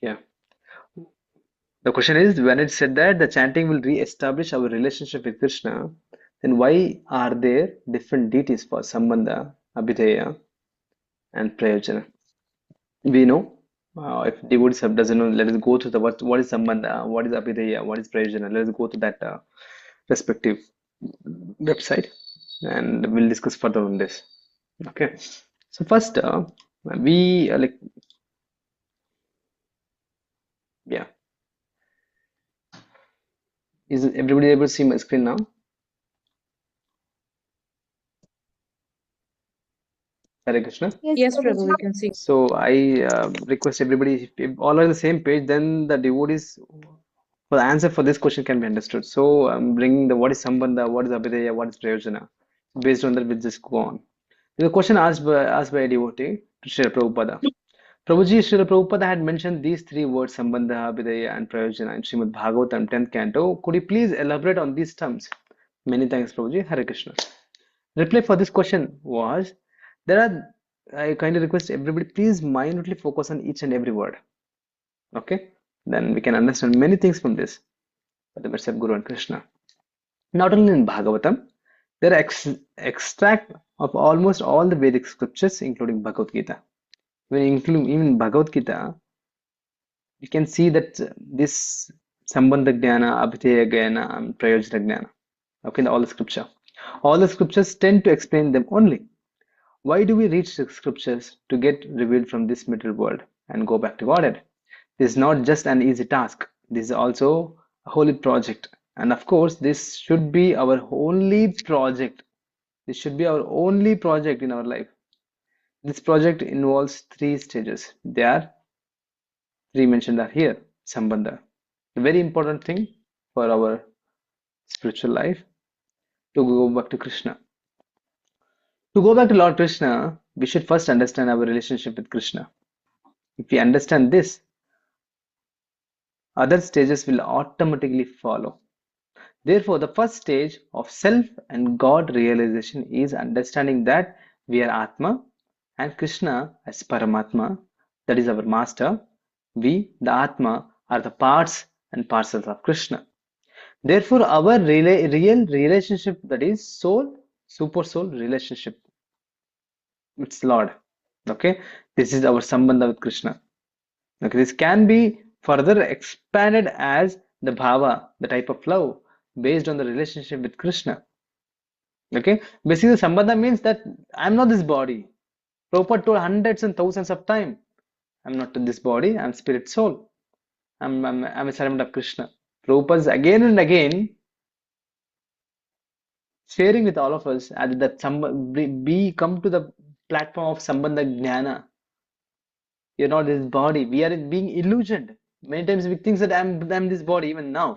Yeah. The question is, when it said that the chanting will re-establish our relationship with Krishna, then why are there different deities for Sambandha, Abhideya, and Prayojana? We know, if devotees doesn't know, let us go to the what is Sambandha, what is Abhideya, what is Prayojana. Let us go to that respective website and we'll discuss further on this. Okay. So first, we like, yeah. Is everybody able to see my screen now? Hare Krishna. Yes, Yes, Prabhu, Prabhuji. we can see. So I request everybody, if all are on the same page, then the devotees, for the answer for this question can be understood. So I'm bringing the what is Sambandha, what is Abhideya, what is Prayojana. Based on that, we'll just go on. The question asked by a devotee to Srila Prabhupada. Prabhuji, Srila Prabhupada had mentioned these three words, Sambandha, Abhideya, and Prayojana in Srimad Bhagavatam 10th canto. Could you please elaborate on these terms? Many thanks, Prabhuji. Hare Krishna. Reply for this question was, there are, I kindly request everybody please minutely focus on each and every word. Okay? Then we can understand many things from this. By the mercy of Guru and Krishna. Not only in Bhagavatam, there are extract of almost all the Vedic scriptures, including Bhagavad Gita. When you include even Bhagavad Gita, you can see that this Sambandha Jnana, Abhideya Jnana, and Prayojana Jnana. Okay, in all the scripture. All the scriptures tend to explain them only. Why do we read the scriptures to get revealed from this material world and go back to Godhead? This is not just an easy task. This is also a holy project. And of course, this should be our only project. This should be our only project in our life. This project involves three stages. They are three mentioned are here. Sambandha. A very important thing for our spiritual life to go back to Krishna. To go back to Lord Krishna, we should first understand our relationship with Krishna. If we understand this, other stages will automatically follow. Therefore, the first stage of self and God realization is understanding that we are Atma and Krishna as Paramatma, that is our master. We, the Atma, are the parts and parcels of Krishna. Therefore, our real relationship, that is soul, super soul relationship, it's Lord. Okay, this is our Sambandha with Krishna. Okay, this can be further expanded as the bhava, the type of love based on the relationship with Krishna. Okay, basically, Sambandha means that I'm not this body. Prabhupada told hundreds and thousands of times, I'm not this body, I'm spirit soul. I'm a servant of Krishna. Prabhupada again and again sharing with all of us that we come to the platform of Sambandha Jnana. You're not this body. We are being illusioned. Many times we think that I'm this body even now.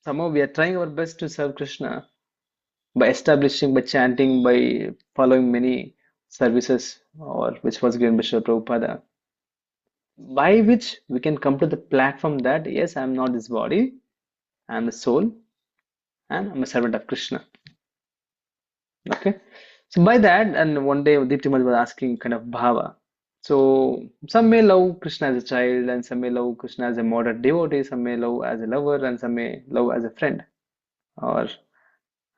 Somehow we are trying our best to serve Krishna by establishing, by chanting, by following many services, or which was given by Srila Prabhupada, by which we can come to the platform that yes, I'm not this body, I'm a soul, and I'm a servant of Krishna. Okay, so by that, and one day Deepti Maj was asking kind of bhava. So some may love Krishna as a child, and some may love Krishna as a moderate devotee, some may love as a lover, and some may love as a friend, or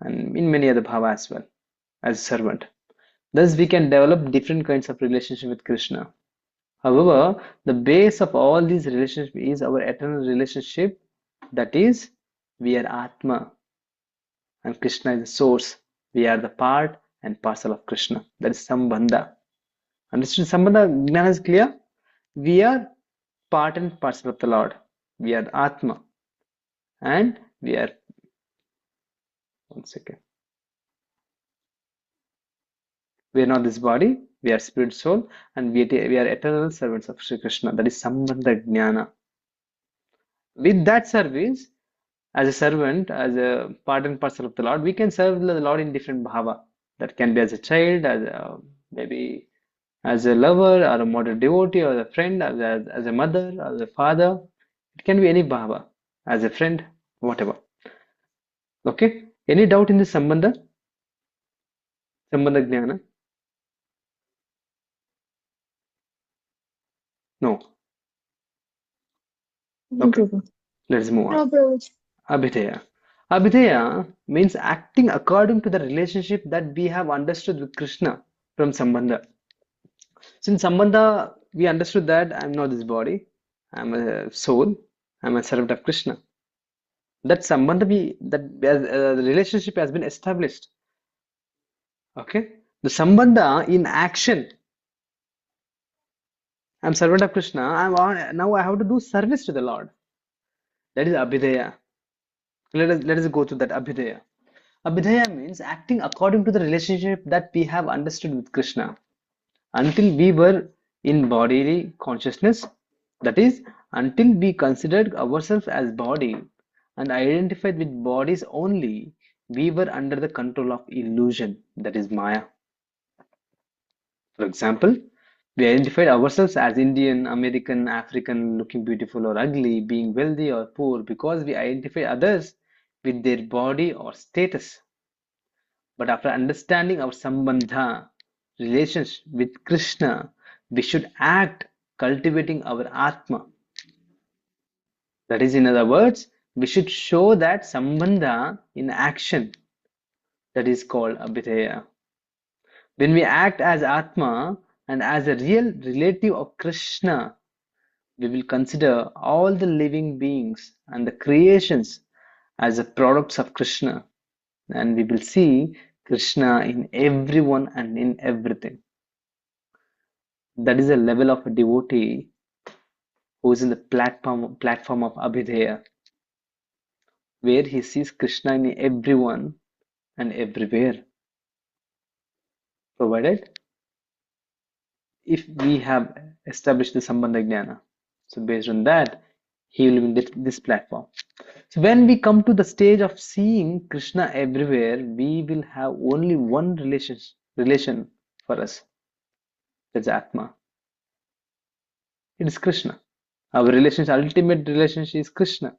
and in many other bhava as well, as a servant. Thus, we can develop different kinds of relationship with Krishna. However, the base of all these relationships is our eternal relationship. That is, we are Atma, and Krishna is the source. We are the part and parcel of Krishna. That is Sambandha. Understood? Sambandha Jnana is clear. We are part and parcel of the Lord. We are Atma, and we are. One second. We are not this body. We are spirit soul, and we are eternal servants of Sri Krishna. That is Sambandha Jnana. With that service, as a servant, as a part and parcel of the Lord, we can serve the Lord in different bhava. That can be as a child, as a, maybe as a lover, or a moderate devotee, or a friend, as a mother, as a father. It can be any bhava, as a friend, whatever. Okay? Any doubt in this Sambandha? Sambandha Jnana? No. No, Okay, Prabhu. let's move on. No, Prabhu. Abhideya. Abhideya means acting according to the relationship that we have understood with Krishna from Sambandha. Since Sambandha, we understood that I'm not this body, I'm a soul, I'm a servant of Krishna. That Sambandha, the relationship has been established. Okay, the Sambandha in action. I'm servant of Krishna. Now I have to do service to the Lord. That is Abhideya. Let us go to that Abhideya. Abhideya means acting according to the relationship that we have understood with Krishna. Until we were in bodily consciousness, that is, until we considered ourselves as body and identified with bodies only, we were under the control of illusion, that is Maya. For example, we identified ourselves as Indian, American, African, looking beautiful or ugly, being wealthy or poor, because we identify others with their body or status. But after understanding our Sambandha, relationship with Krishna, we should act cultivating our Atma. That is, in other words, we should show that Sambandha in action. That is called Abhideya. When we act as Atma and as a real relative of Krishna, we will consider all the living beings and the creations as the products of Krishna, and we will see Krishna in everyone and in everything. That is a level of a devotee who is in the platform of Abhideya, where he sees Krishna in everyone and everywhere, provided if we have established the Sambandha Jnana. So based on that, he will be in this platform. So when we come to the stage of seeing Krishna everywhere, we will have only one relation for us. That's Atma. It is Krishna. Our relationship, ultimate relationship is Krishna.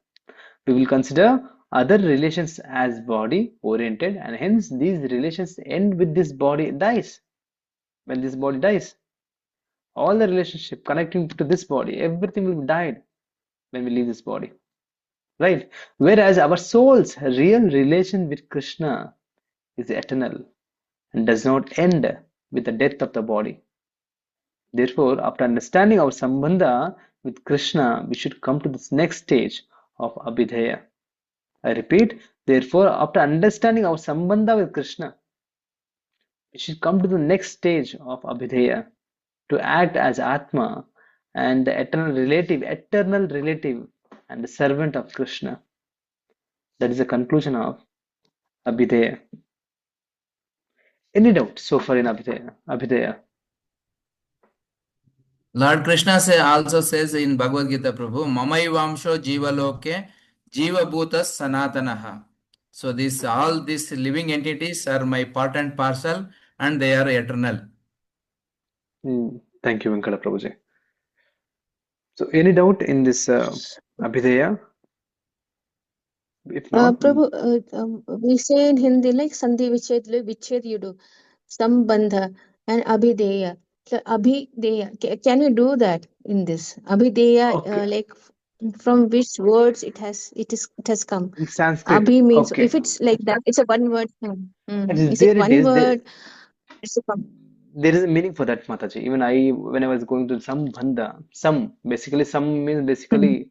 We will consider other relations as body oriented, and hence these relations end with this body dies. When this body dies, all the relationship connecting to this body, everything will be died when we leave this body. Right? Whereas our soul's real relation with Krishna is eternal and does not end with the death of the body. Therefore, after understanding our Sambandha with Krishna, we should come to this next stage of Abhideya. I repeat, therefore, after understanding our Sambandha with Krishna, we should come to the next stage of Abhideya to act as Atma and the eternal relative, and the servant of Krishna. That is the conclusion of Abhideya. Any doubt so far in Abhideya? Abhideya. Lord Krishna also says in Bhagavad Gita, Prabhu, Mamaivamsho Jiva Loke Jiva Bhutas Sanatanaha. So all these living entities are my part and parcel, and they are eternal. Thank you, Venkata Prabhuji. So, any doubt in this Abhideya? If not, Prabhu, we say in Hindi like Sandhi Viched you do. Sambandha and Abhideya. So Abhideya. Can you do that in this? Abhideya, okay. from which words it has come? In Sanskrit, Abhi means, okay. if it's like that, it's a one word. That is Is it there. It one is word? It's a there is a meaning for that, Mataji. Even when I was going to Sambandha, some means Mhm. basically,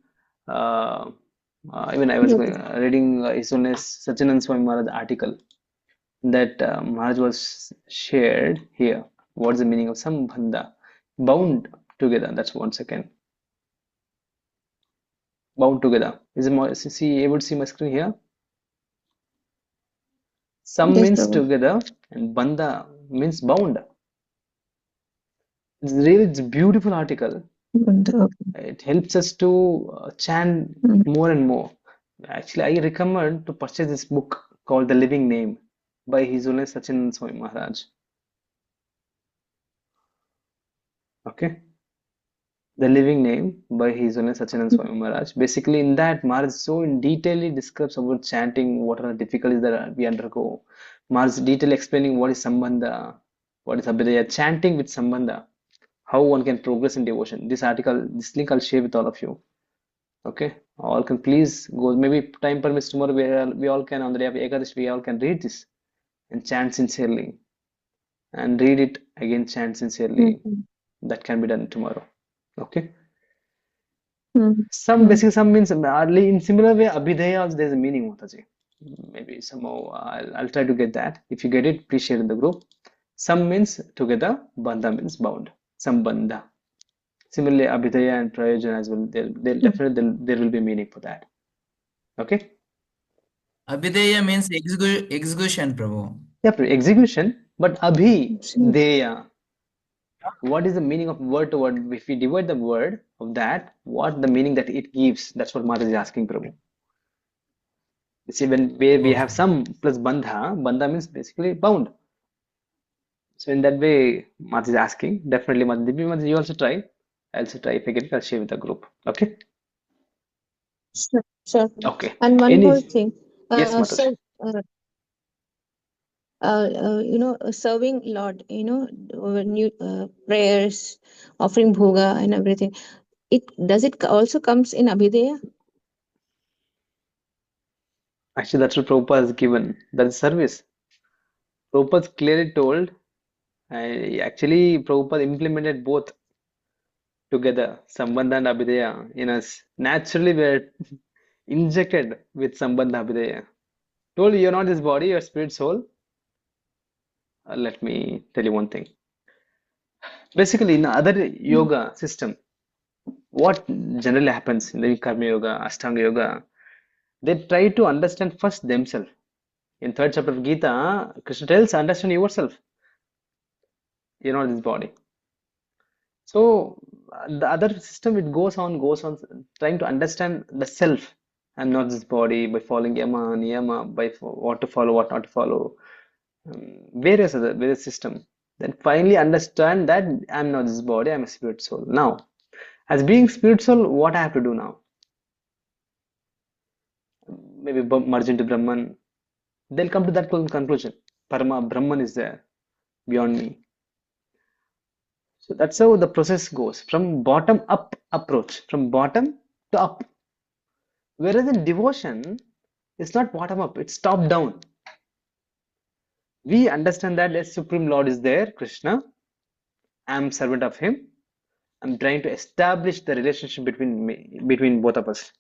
even I was Okay. reading His Holiness Satyanand Swami Maharaj article that Maharaj was shared here. What's the meaning of Sambandha? Bound together. That's one second. Bound together. See, able to see my screen here? Some Yes, means Prabhu. together and Bandha means bound. It's a beautiful article. Sambandha, okay. It helps us to chant Mhm. more and more. Actually, I recommend to purchase this book called The Living Name by His Holiness Sachin Swami Maharaj. Okay, The Living Name by His Holiness Sachin Swami Maharaj. Basically, in that, Maharaj so in detail describes about chanting, what are the difficulties that we undergo. Maharaj detail explaining what is Sambandha, what is Abhideya, chanting with Sambandha. how one can progress in devotion. This article, this link I'll share with all of you. Okay, all can please go. Maybe time permits tomorrow. We all can on the day of Ekadashi. We all can read this and chant sincerely, and read it again, chant sincerely. Mhm. That can be done tomorrow. Okay. Mhm. Some Mhm. basically some means early in similar way. Abhideya also there's a meaning, Mataji. Maybe somehow I'll try to get that. If you get it, please share in the group. Some means together. Bandha means bound. Sambandha. Similarly, Abhideya and Prayojana as well. They'll definitely there will be meaning for that. Okay. Abhideya means execution, Prabhu. Yeah, execution. But Mhm. Abhideya. What is the meaning of word to word? If we divide the word of that, what the meaning that it gives? That's what Mataji is asking, Prabhu. You see, where we have Okay. some plus bandha means basically bound. So in that way, Mataji is asking. Definitely, Mataji, you also try. I also try. If I get it, I'll share with the group. Okay. Sure, sure. Okay. And one more Any? thing. Yes, Mataji. So, serving Lord, when you prayers, offering bhoga and everything. It also comes in Abhideya? Actually, that's what Prabhupada has given. That is service. Prabhupada clearly told. Actually, Prabhupada implemented both together, Sambandha and Abhideya in us. Naturally, we're injected with Sambandha Abhideya. Told you're not this body, you're spirit soul. Let me tell you one thing. Basically, in other yoga system, what generally happens in the Karma Yoga, Ashtanga Yoga, they try to understand first themselves. In third chapter of Gita, Krishna tells, understand yourself. You're not this body. So the other system, it goes on, trying to understand the self. I'm not this body by following yama, niyama, by what to follow, what not to follow, various system. Then finally understand that I'm not this body, I'm a spirit soul. Now, as being spirit soul, what I have to do now? Maybe merge into Brahman. They'll come to that conclusion. Parama, Brahman is there beyond me. So that's how the process goes from bottom up approach, from bottom to up. Whereas in devotion, it's not bottom up, it's top down. We understand that the Supreme Lord is there, Krishna. I'm servant of him. I'm trying to establish the relationship between both of us.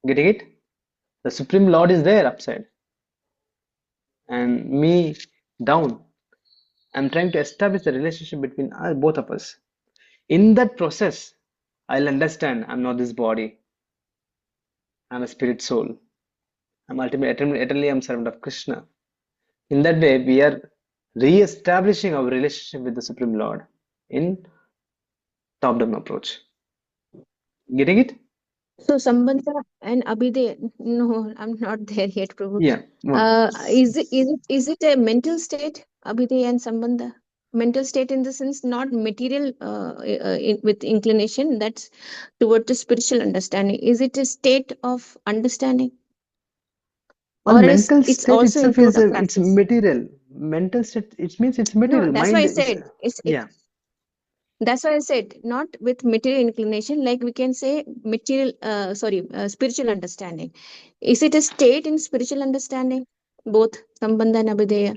Getting it? The Supreme Lord is there upside, and me down. I'm trying to establish the relationship between both of us. In that process, I'll understand I'm not this body. I'm a spirit soul. I'm eternally I'm servant of Krishna. In that way, we are re-establishing our relationship with the Supreme Lord in top-down approach. Getting it? So Sambandha and Abhideya, no, I'm not there yet, Prabhu. Yeah. One. Is it a mental state, Abhideya and Sambandha? Mental state in the sense not material with inclination, that's toward the spiritual understanding. Is it a state of understanding, Well, or is mental it's state also itself include is a it's practice? material. Mental state it means it's No, material. that's why Mind I is said yeah. that's why I said not with material inclination, like we can say material, spiritual understanding. Is it a state in spiritual understanding? Both Sambandha and Abhideya.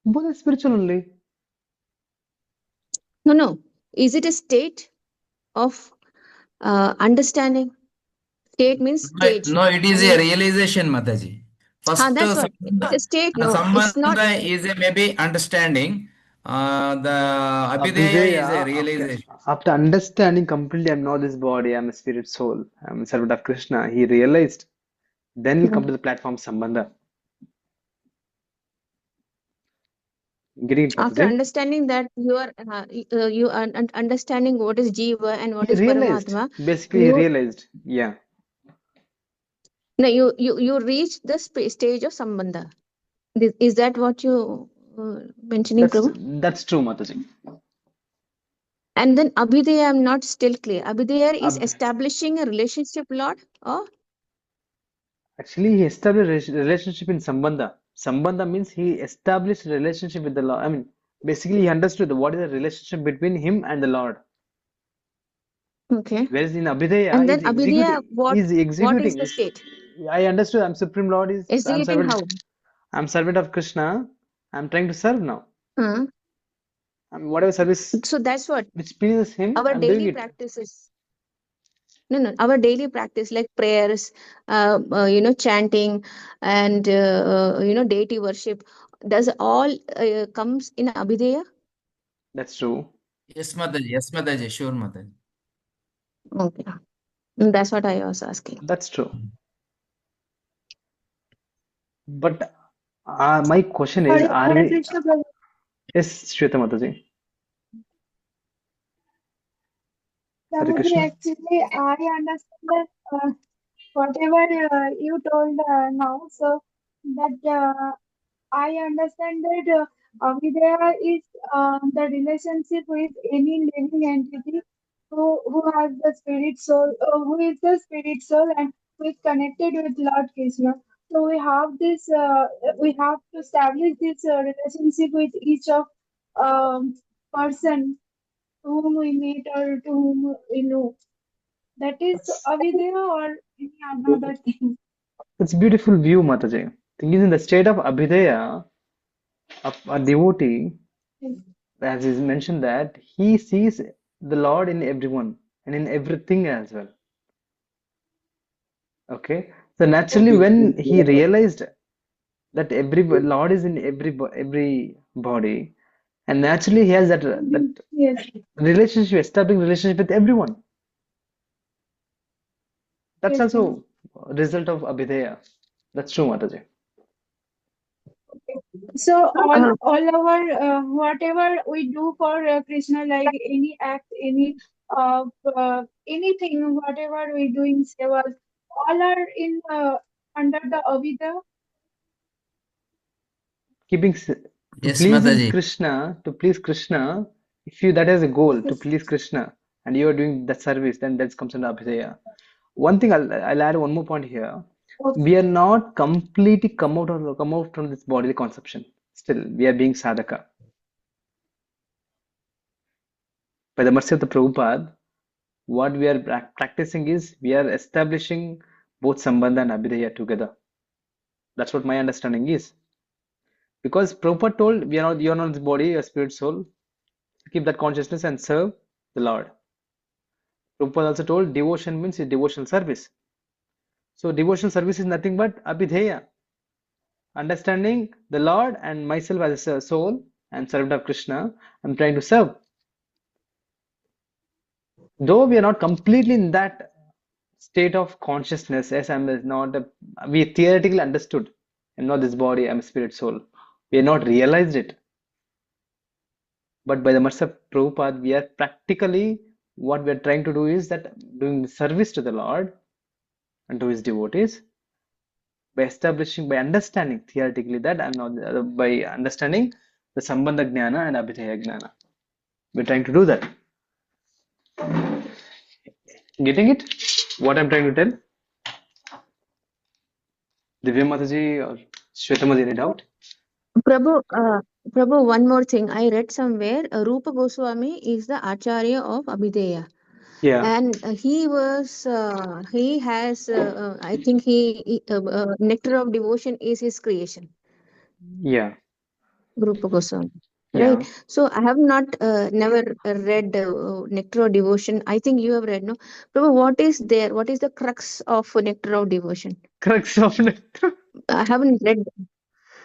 Both are spiritual only. No, no. Is it a state of understanding? State means No, stage. no, it I is a mean, realization, Mataji. First, that's what. It's a state. No, it's not. Sambandha is a maybe understanding. The Abhideya is a Abhideya, realization. after understanding completely, I'm not this body, I'm a spirit soul, I'm a servant of Krishna. He realized. Then he'll come to the platform Sambandha. Getting it, After Mataji? understanding that you are understanding what is Jiva and what He is realized. Paramatma, Basically, he you realized. Yeah. no, you reach the stage of Sambandha. Is that what you mentioning, That's Prabhu? that's true, Mataji. And then Abhideya, I'm not still clear. Abhideya is Ab establishing a relationship, Lord, or Actually, he established relationship in Sambandha. Sambandha means he established a relationship with the Lord. I mean, Basically, he understood what is the relationship between him and the Lord. Okay. Whereas in Abhideya, And then Abhideya, he's what is executing. the state? I understood. I'm Supreme Lord. Executing how? I'm servant of Krishna. I'm trying to serve now. Huh? Whatever service So that's what which pleases him, our I'm doing daily it. practice is. No, our daily practice like prayers, chanting, and deity worship. Does all comes in Abhideya? That's true. Yes, Mataji. Yes, Mataji. Sure, Mataji. Okay, that's what I was asking. That's true. But my question is, are Hare we? Krishna Prabhu. Yes, Shweta Mataji. Hare Prabhuji, Krishna. actually, I understand that whatever you told now, so that I understand that Avidya is the relationship with any living entity who has the spirit soul, who is the spirit soul and who is connected with Lord Krishna. So we have to establish this relationship with each of person whom we meet or to whom we know. That is That's Avidya or any another thing. that's beautiful view, Mataji. Thing is, in the state of Abhideya, a devotee, as is mentioned, that he sees the Lord in everyone and in everything as well. Okay, so naturally, when he realized that every Lord is in every body, and naturally he has that Yes. relationship, established relationship with everyone. That's Yes, ma'am. also a result of Abhideya. That's true, Mataji. So all our whatever we do for Krishna, like any act, anything, whatever we do in sevas, all are in under the Avida. Keeping Yes, Mataji. To please Krishna, if you that is a goal to Yes. please Krishna, and you are doing that service, then that comes under Abhideya. One thing I'll add one more point here. Okay. We are not completely come out from this bodily conception. Still, we are being sadhaka. By the mercy of the Prabhupada, what we are practicing is we are establishing both Sambandha and Abhideya together. That's what my understanding is. Because Prabhupada told you're not this body, a spirit, soul. Keep that consciousness and serve the Lord. Prabhupada also told devotion means devotional service. So devotional service is nothing but Abhideya, understanding the Lord and myself as a soul and servant of Krishna. I'm trying to serve. Though we are not completely in that state of consciousness, as we theoretically understood, I'm not this body, I'm a spirit soul. We have not realized it. But by the mercy of Prabhupada, we are practically what we are trying to do is that doing service to the Lord and to his devotees by understanding theoretically that I'm not by understanding the Sambandha Jnana and Abhideya Jnana. We're trying to do that. Getting it? What I'm trying to tell? Divya Mataji or Shweta Mataji, any doubt? Prabhu, one more thing. I read somewhere Rupa Goswami is the Acharya of Abhideya. Yeah, And he has, I think Nectar of Devotion is his creation, yeah, Rupa Goswami. yeah. Right. So I have not never read Nectar of Devotion. I think you have read, no? Prabhu, what is there? What is the crux of Nectar of Devotion? Crux of nectar. I haven't read.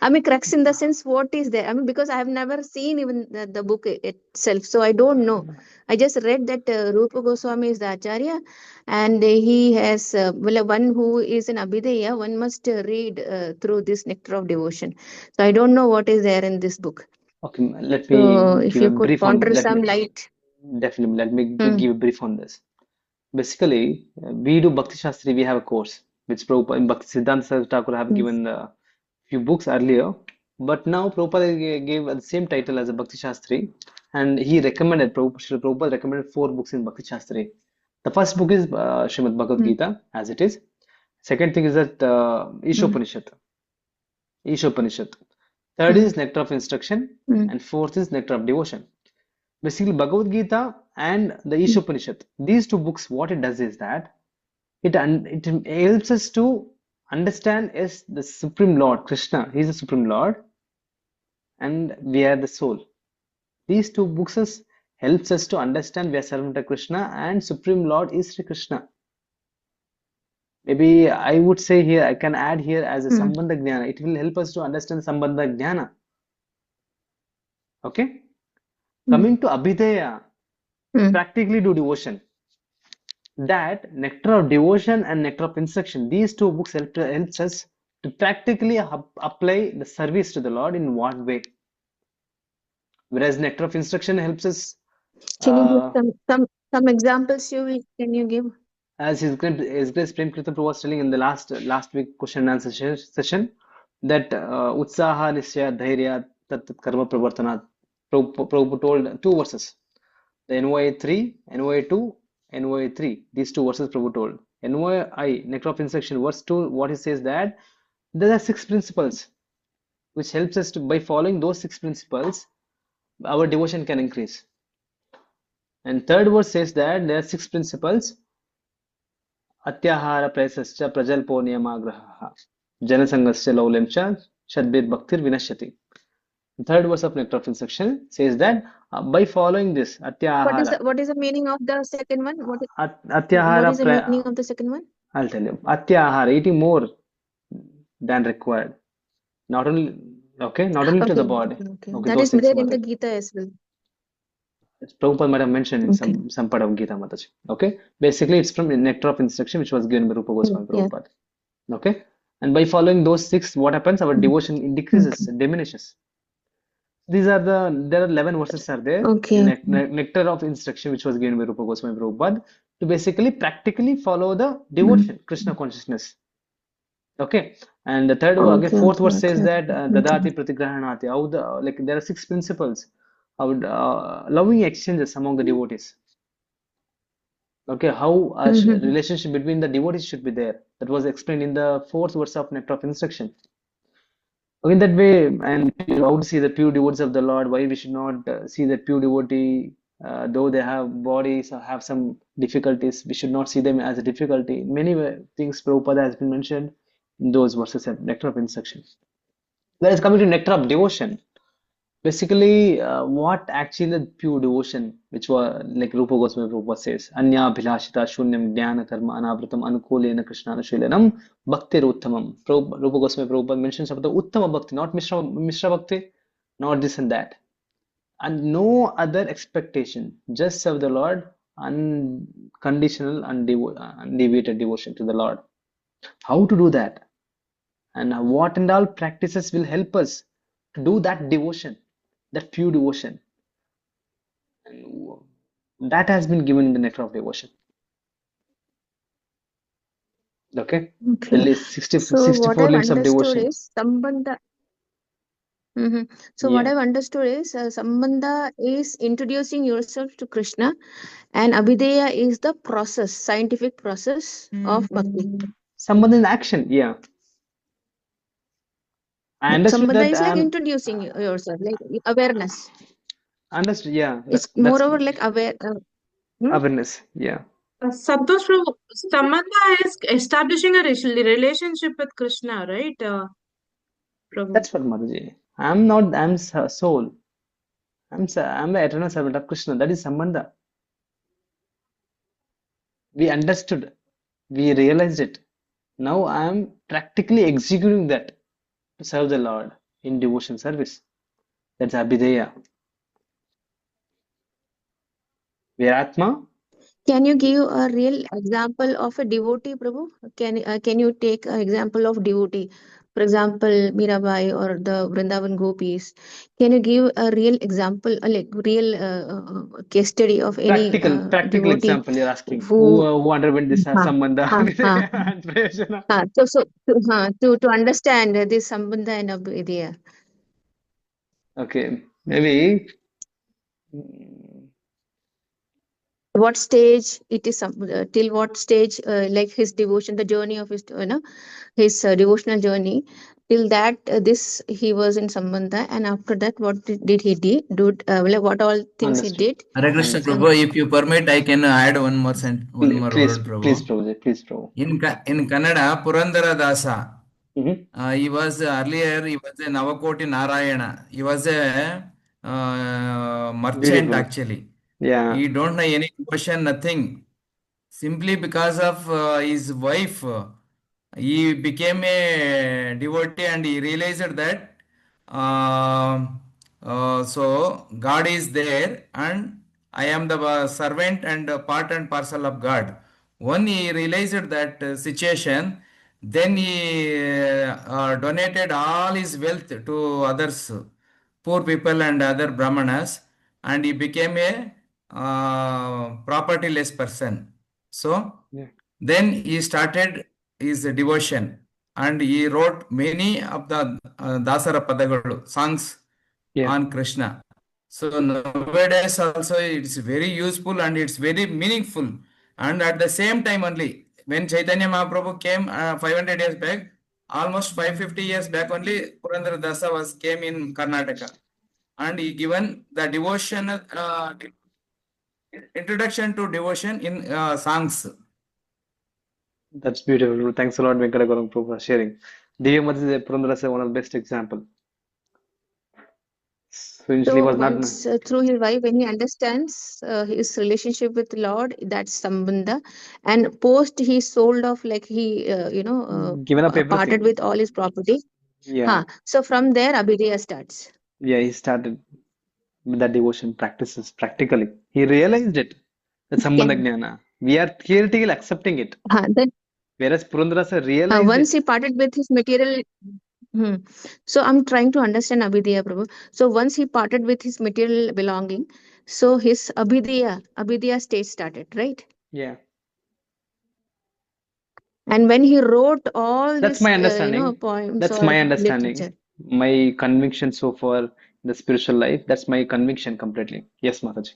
I mean, crux in the sense, what is there? I mean, because I have never seen even the book itself, so I don't know. I just read that Rupa Goswami is the Acharya, and he has, one who is in Abhideya, one must read through this Nectar of Devotion. So I don't know what is there in this book. Okay, let So me if give a you could brief on. ponder Let me some light. definitely let me Hmm. give a brief on this. Basically, we do Bhakti Shastri. We have a course which Prabhupada in Bhakti Siddhanta Saraswati Thakur have Hmm. given a few books earlier, but now Prabhupada gave the same title as a Bhakti Shastri, and he recommended Srila Prabhupada recommended 4 books in Bhakti Shastri. The first book is Srimad Bhagavad Hmm. Gita, as it is. Second thing is that Hmm. Ishopanishad. Third is nectar of instruction, Mm. and fourth is nectar of devotion. Basically, Bhagavad Gita and the Ishopanishad, these two books, what it does is that it helps us to understand is the Supreme Lord, Krishna. He is the Supreme Lord, and we are the soul. These two books helps us to understand we are servant of Krishna and Supreme Lord is Sri Krishna. Maybe I would say here, I can add here as a Sambandha Jnana. It will help us to understand Sambandha Jnana. Okay? Coming to Abhideya, practically do devotion. That nectar of devotion and nectar of instruction, these two books helps us to practically apply the service to the Lord in what way. Whereas nectar of instruction helps us, Can you give some examples? Can you give? as His Grace Prem Kirtan Prabhu was telling in the last week question and answer session, that Utsaha Nishya Dhairya Tat Karma Pravartana. Prabhu told two verses. The NOI 3, NOI 2, NOI 3. These two verses Prabhu told. NOI, nectar of instruction, verse 2, what he says that there are 6 principles which helps us to, by following those 6 principles, our devotion can increase. And third verse says that there are 6 principles. Atyahara prayasascha prajalpo niyamagraha janasangasya laulemcha shadbir bhaktir vinashyati. The third verse of nectar of instruction says that by following this atyahara. What is the meaning of the second one? What Atyahara is the meaning of the second one? I'll tell you. Atyahara, eating more than required. Not only to the body. Okay, That those is things there were in the there. Gita as well. Prabhupada might have mentioned in some part of Gita Mataji. Okay, basically it's from nectar of instruction which was given by Rupa Goswami Prabhupada. Okay, and by following those 6, what happens? Our devotion decreases, diminishes. These are there are 11 verses are there. Okay. Nectar of instruction which was given by Rupa Goswami Prabhupada to basically practically follow the devotion, Krishna consciousness. Okay, and the third again fourth verse says that dadati pratigrahanati. How there are 6 principles of loving exchanges among the devotees. Okay, how a relationship between the devotees should be there. That was explained in the 4th verse of nectar of instruction. In that way, and how to see the pure devotees of the Lord, why we should not see the pure devotee, though they have bodies or have some difficulties, we should not see them as a difficulty. Many things Prabhupada has been mentioned in those verses of nectar of instruction. Whereas coming to nectar of devotion, basically what actually the pure devotion, which was like Rupa Goswami Prabhupada says, Anya Bhilashita Shunyam Jnana Karma Anavritam Anukulena Krishna Anushilanam Bhaktir Uttamam. Rupa Goswami Prabhupada mentions about the Uttama Bhakti, not Mishra Bhakti, not this and that. And no other expectation, just serve the Lord, unconditional, undeviated devotion to the Lord. How to do that? And what and all practices will help us to do that devotion, that pure devotion? And that has been given in the nectar of devotion. Okay? The list 64 what I've limbs of understood devotion. is Sambandha. So what I've understood is Sambandha is introducing yourself to Krishna, and Abhideya is the process, scientific process of bhakti. Sambandha in action, yeah. I understood Sambandha that. is like introducing yourself, like awareness. Understood, yeah. It's moreover like awareness, yeah. Santosh Prabhu, Sambandha is establishing a relationship with Krishna, right? Prabhu. That's what Mataji. I'm soul. I'm the eternal servant of Krishna. That is Sambandha. We understood. We realized it. Now I am practically executing that to serve the Lord in devotion service. That's Abhideya. Viratma. Can you give a real example of a devotee, Prabhu? Can you take an example of devotee? For example, Mirabai or the Vrindavan Gopis. Can you give a real example, like real case study of any Practical devotee example you're asking. who Who underwent this Sambandha and Prayojana. to understand this Sambandha and Abhideya? Okay, maybe. What stage it is, till what stage, like his devotion, the journey of his, his devotional journey, till that this he was in Sambandha, and after that what did he do? Like what all things he Understood. did? Hare Krishna Understood. Prabhu, if you permit, I can add one more Please, word, please, Prabhu. Prabhuji, please, Prabhu. In Kannada, Purandara Dasa. He was earlier, he was a Navakoti Narayana. He was a merchant Beautiful. actually. Yeah. He don't know any devotion, nothing. Simply because of his wife, he became a devotee and he realized that uh, so God is there and I am the servant and part and parcel of God. When he realized that situation, then he donated all his wealth to others, poor people and other brahmanas, and he became a propertyless person. So Yeah. then he started his devotion and he wrote many of the Dasara Padagalu songs Yeah. on Krishna. So nowadays also it's very useful and it's very meaningful. And at the same time only, when Chaitanya Mahaprabhu came 500 years back, almost 550 years back only, Purandara Dasa came in Karnataka. And he given the devotion, introduction to devotion in songs. That's beautiful. Thanks a lot, Venkatagaram, for sharing. Divya Purandara one of the best example. So initially So was not. once through his wife, when he understands his relationship with Lord, that's Sambandha, and post he sold off, like he Given up parted everything. with all his property. Yeah. So from there Abhideya starts. Yeah, he started with that devotion practices practically. He realized it. That Sambandha Can Jnana. We are theoretically accepting it. then Whereas Purandarasa realized once it. he parted with his material. Hmm. So I'm trying to understand Abhideya, Prabhu. So once he parted with his material belonging, so his Abhideya stage started, right? Yeah. And when he wrote all That's these, my understanding. poems That's or my understanding. literature, My conviction so far in the spiritual life. That's my conviction completely. Yes, Mataji.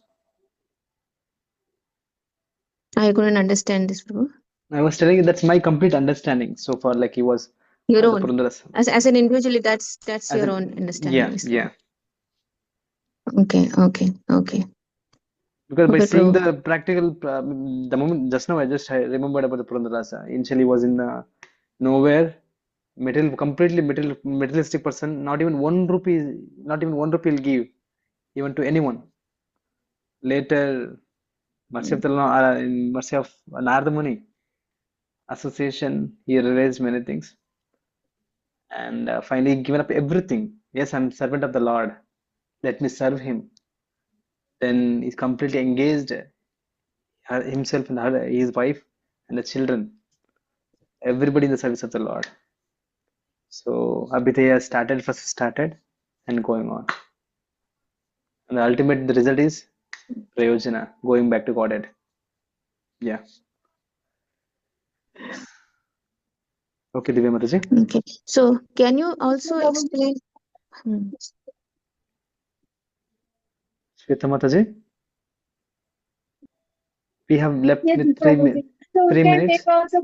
I couldn't understand this, Prabhu. I was telling you that's my complete understanding so far. Like he was Your the own, Purandarasa. as an individually, that's As your an own yeah, understanding, is yeah. okay, okay, okay, Because by okay, seeing Prabhu. the practical, the moment just now I remembered about the Purandarasa. Initially was in nowhere, completely materialistic person. Not even 1 rupee will give even to anyone. Later, in mercy of Narada Muni association, he realized many things and finally given up everything. Yes, I'm servant of the Lord. Let me serve him. Then he's completely engaged himself and his wife and the children, everybody in the service of the Lord. So Abhideya started and going on. And the result is Prayojana, going back to Godhead. Yeah. Okay, Divya Mataji. Okay. So can you also explain? Hmm. Shweta Mataji, we have left Yes, with Prabhuji. So we three can take minutes. also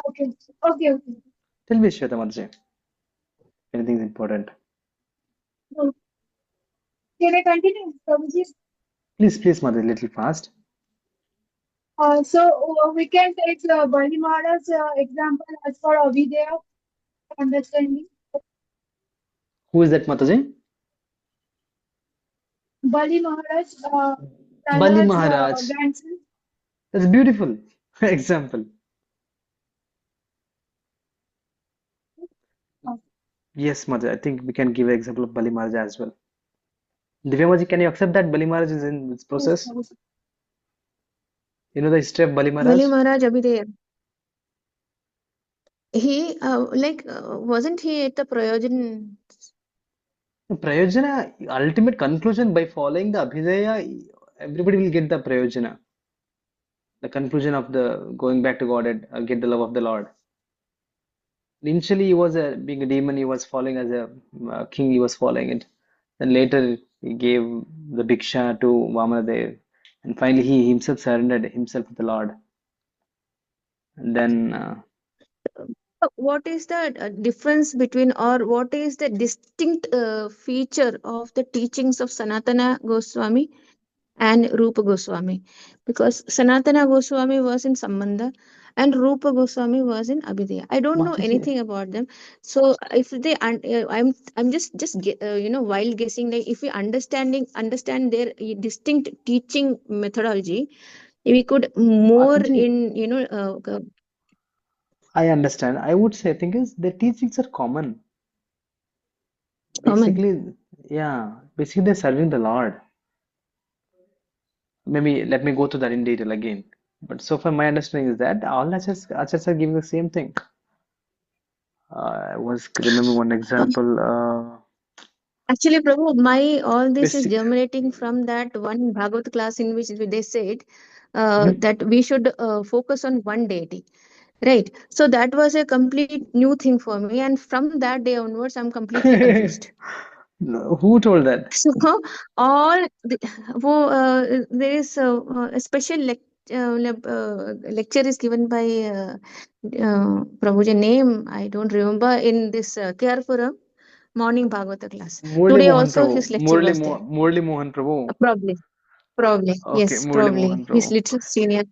okay, okay, okay. Tell me, Shweta Mataji, anything is important. So, can I continue, Prabhuji? Please, Mataji, little fast. We can take Bali Maharaj example as for Abhideya understanding. Who is that, Mataji? Bali Maharaj, Bali Prahlad's Maharaj. grandson. That's beautiful example. Uh, Yes, Mataji, I think we can give an example of Bali Maharaj as well. Divya Mataji, can you accept that Bali Maharaj is in this yes, process? Prabhuji. You know the history of Bali Bali Maharaj? Maharaj Abhideya. He wasn't he at the Prayojana? Prayojana, ultimate conclusion by following the Abhideya, everybody will get the Prayojana. The conclusion of the going back to God and get the love of the Lord. Initially, he was being a demon, he was following as a king, he was following it. Then later, he gave the Bhiksha to Vamanadev. And finally, he himself surrendered himself to the Lord. And then What is the difference between, or what is the distinct feature of the teachings of Sanatana Goswami and Rupa Goswami? Because Sanatana Goswami was in Sambandha and Rupa Goswami was in Abhideya. I don't know Mataji, anything about them. So if they, I'm wild guessing. Like if we understand their distinct teaching methodology, we could more Mataji, in I understand. I would say, thing is, the teachings are common. common. Basically, yeah, basically they're serving the Lord. Maybe let me go to that in detail again. But so far, my understanding is that all acharyas are giving the same thing. I was remember one example. Actually, Prabhu, my all this is Basic. germinating from that one Bhagavad class in which they said Mhm. that we should focus on one deity. Right. So that was a complete new thing for me. And from that day onwards, I'm completely confused. No, who told that? So all the, there is a special lecture is given by Prabhuji name. I don't remember in this Kerpuram morning Bhagavata class. Murli Today Mohan also Prabhu. his lecture was there. Murli Mohan Prabhu. Probably, probably, Okay, yes, Murli Mohan probably. His Prabhu. little senior.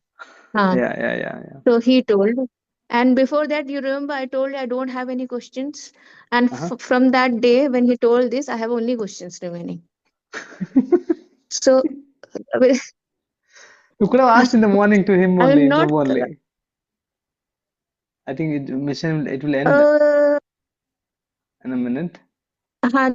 Yeah. So he told. And before that, you remember I told you I don't have any questions. And Uh-huh. from that day, when he told this, I have only questions remaining. So You could have asked in the morning to him I only, am not. Prabhu only. I think it will end Uh, in a minute. uh,